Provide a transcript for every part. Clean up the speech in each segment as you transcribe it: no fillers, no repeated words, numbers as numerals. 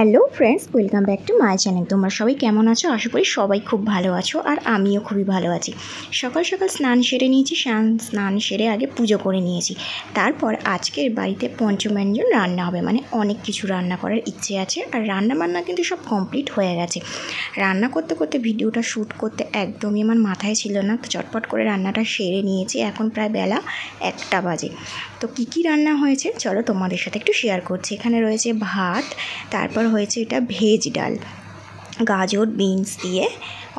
Hello friends, welcome back to my channel. তোমরা সবাই কেমন আছো? আশা করি সবাই খুব ভালো আছো, আর আমিও খুবই ভালো আছি। সকাল সকাল স্নান সেরে নিয়েছি, স্নান সেরে আগে পুজো করে নিয়েছি। তারপর আজকের বাড়িতে পঞ্চব্যঞ্জন রান্না হবে, মানে অনেক কিছু রান্না করার ইচ্ছে আছে, আর রান্না বান্না কিন্তু সব কমপ্লিট হয়ে গেছে। রান্না করতে করতে ভিডিওটা শ্যুট করতে একদমই আমার মাথায় ছিল না, তো চটপট করে রান্নাটা সেরে নিয়েছি। এখন প্রায় বেলা 1টা বাজে। তো কী রান্না হয়েছে চলো তোমাদের সাথে একটু শেয়ার করছি। এখানে রয়েছে ভাত, তারপর হয়েছে এটা ভেজ ডাল, গাজর বিনস দিয়ে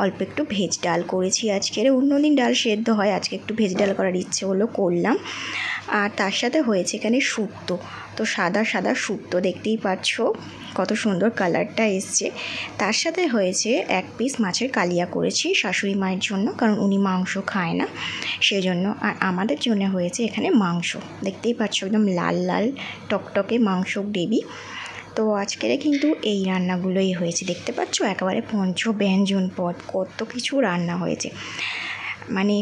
অল্প একটু ভেজ ডাল করেছি আজকের। অন্যদিন ডাল সেদ্ধ হয়, আজকে একটু ভেজ ডাল করার ইচ্ছে হলো, করলাম। আর তার সাথে হয়েছে এখানে শুক্তো, তো সাদা সাদা শুক্তো, দেখতেই পাচ্ছ কত সুন্দর কালারটা এসছে। তার সাথে হয়েছে 1 পিস মাছের কালিয়া করেছি শাশুড়ি মায়ের জন্য, কারণ উনি মাংস খায় না সেজন্য। আর আমাদের জন্য হয়েছে এখানে মাংস, দেখতেই পাচ্ছ একদম লাল লাল টকটকে মাংস গ্রেভি। তো আজকের কিন্তু এই রান্নাগুলোই হয়েছে, দেখতে পাচ্ছ একেবারে পঞ্চব্যঞ্জন পদ, কত কিছু রান্না হয়েছে। মানে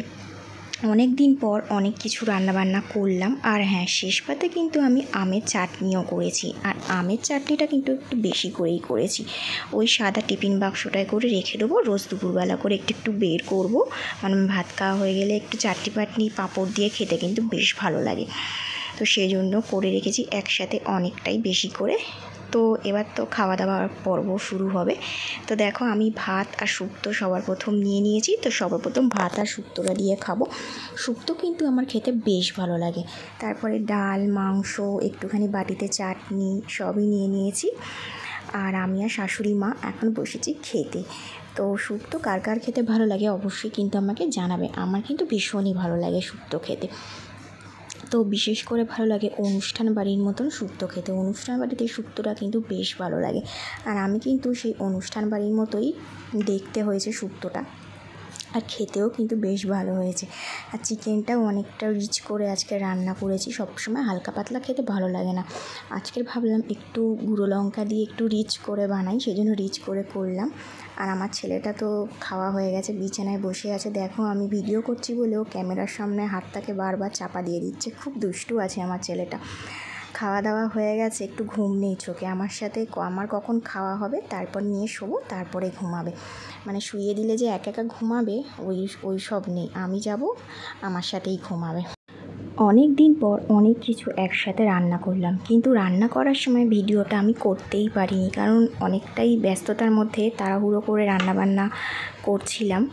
অনেক দিন পর অনেক কিছু রান্নাবান্না করলাম। আর হ্যাঁ, শেষ পাতে কিন্তু আমি আমের চাটনিও করেছি, আর আমের চাটনিটা কিন্তু একটু বেশি করেই করেছি। ওই সাদা টিফিন বাক্সটায় করে রেখে দেবো, রোজ দুপুরবেলা করে একটু একটু বের করব, মানে ভাত খাওয়া হয়ে গেলে একটু চাটনি পাটনি পাঁপড় দিয়ে খেতে কিন্তু বেশ ভালো লাগে। তো সেই জন্য করে রেখেছি একসাথে অনেকটাই বেশি করে। তো এবার তো খাওয়া দাওয়ার পর্ব শুরু হবে। তো দেখো আমি ভাত আর শুক্তো সবার প্রথম নিয়েছি, তো সবার প্রথম ভাত আর শুক্তোটা দিয়ে খাবো। শুক্তো কিন্তু আমার খেতে বেশ ভালো লাগে। তারপরে ডাল, মাংস, একটুখানি বাটিতে চাটনি সবই নিয়েছি। আর আমি আর শাশুড়ি মা এখন বসেছি খেতে। তো শুক্তো কার কার খেতে ভালো লাগে অবশ্যই কিন্তু আমাকে জানাবে। আমার কিন্তু ভীষণই ভালো লাগে শুক্তো খেতে। তো বিশেষ করে ভালো লাগে অনুষ্ঠান বাড়ির মতন শুক্তো খেতে। অনুষ্ঠান বাড়িতে শুক্তোটা কিন্তু বেশ ভালো লাগে, আর আমি কিন্তু সেই অনুষ্ঠান বাড়ির মতোই দেখতে হয়েছে শুক্তোটা, আর খেতেও কিন্তু বেশ ভালো হয়েছে। আর চিকেনটাও অনেকটা রিচ করে আজকে রান্না করেছি। সবসময় হালকা পাতলা খেতে ভালো লাগে না, আজকের ভাবলাম একটু গুঁড়ো লঙ্কা দিয়ে একটু রিচ করে বানাই, সেই জন্য রিচ করে করলাম। আর আমার ছেলেটা তো খাওয়া হয়ে গেছে, বিছানায় বসে আছে। দেখো আমি ভিডিও করছি বলেও ক্যামেরার সামনে হাতটাকে বারবার চাপা দিয়ে দিচ্ছে, খুব দুষ্টু আছে আমার ছেলেটা। খাওয়া দাওয়া হয়ে গেছে, একটু ঘুম নেই চোখে। আমার সাথে আমার কখন খাওয়া হবে তারপর নিয়ে শোবো, তারপরে ঘুমাবে। মানে শুইয়ে দিলে যে একা একা ঘুমাবে ওই সব নেই, আমি যাব আমার সাথেই ঘুমাবে। অনেক দিন পর অনেক কিছু একসাথে রান্না করলাম, কিন্তু রান্না করার সময় ভিডিওটা আমি করতেই পারিনি, কারণ অনেকটাই ব্যস্ততার মধ্যে তাড়াহুড়ো করে রান্নাবান্না করছিলাম।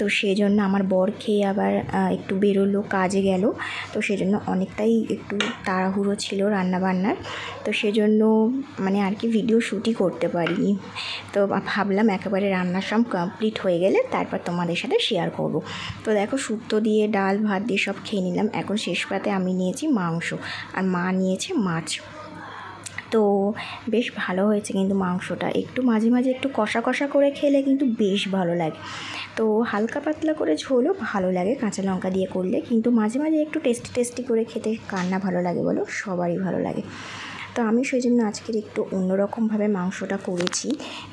তো সেই জন্য আমার বর খেয়ে আবার একটু বেরোলো, কাজে গেল, তো সেজন্য অনেকটাই একটু তাড়াহুড়ো ছিল রান্নাবান্নার। তো সেজন্য মানে আর কি ভিডিও শ্যুটই করতে পারিনি। তো ভাবলাম একেবারে রান্না সব কমপ্লিট হয়ে গেলে তারপর তোমাদের সাথে শেয়ার করব। তো দেখো শুক্তো দিয়ে ডাল ভাত দিয়ে সব খেয়ে নিলাম। এখন শেষ পাতে আমি নিয়েছি মাংস, আর মা নিয়েছে মাছ। তো বেশ ভালো হয়েছে কিন্তু মাংসটা, একটু মাঝে মাঝে একটু কষা কষা করে খেলে কিন্তু বেশ ভালো লাগে। তো হালকা পাতলা করে ঝোলও ভালো লাগে কাঁচা লঙ্কা দিয়ে করলে, কিন্তু মাঝে মাঝে একটু টেস্টি করে খেতে কার না ভালো লাগে বলো, সবারই ভালো লাগে। তো আমি সেই জন্য আজকের একটু অন্যরকমভাবে মাংসটা করেছি,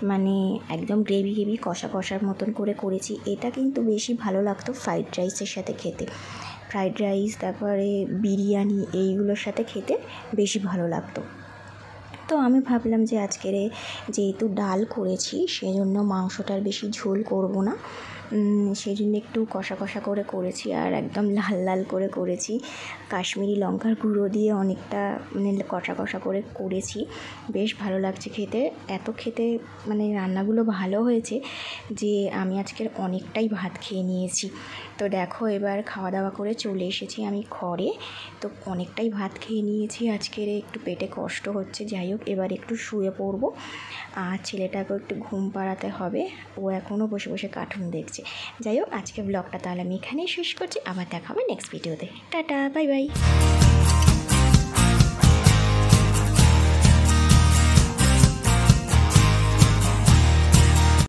মানে একদম গ্রেভি কষা কষার মতন করেছি। এটা কিন্তু বেশি ভালো লাগতো ফ্রাইড রাইসের সাথে খেতে, ফ্রাইড রাইস তারপরে বিরিয়ানি এইগুলোর সাথে খেতে বেশি ভালো লাগতো। তো আমি ভাবলাম যে আজকের যেহেতু ডাল করেছি সেজন্য মাংসটার বেশি ঝোল করব না, সেই জন্য একটু কষা কষা করে করেছি, আর একদম লাল লাল করে করেছি। কাশ্মীরি লঙ্কার গুঁড়ো দিয়ে অনেকটা মানে কষা কষা করে করেছি, বেশ ভালো লাগছে খেতে। এত খেতে মানে রান্নাগুলো ভালো হয়েছে যে আমি আজকের অনেকটাই ভাত খেয়ে নিয়েছি। তো দেখো এবার খাওয়া দাওয়া করে চলে এসেছি আমি ঘরে। তো অনেকটাই ভাত খেয়ে নিয়েছি আজকের, একটু পেটে কষ্ট হচ্ছে। যাই হোক এবার একটু শুয়ে পড়বো, আর ছেলেটাকেও একটু ঘুম পাড়াতে হবে, ও এখনও বসে বসে কার্টুন দেখছে। যাই হোক আজকে ব্লগটা তাহলে আমি এখানেই শেষ করছি, আবার দেখা হবে নেক্সট ভিডিওতে। Tata, bye bye.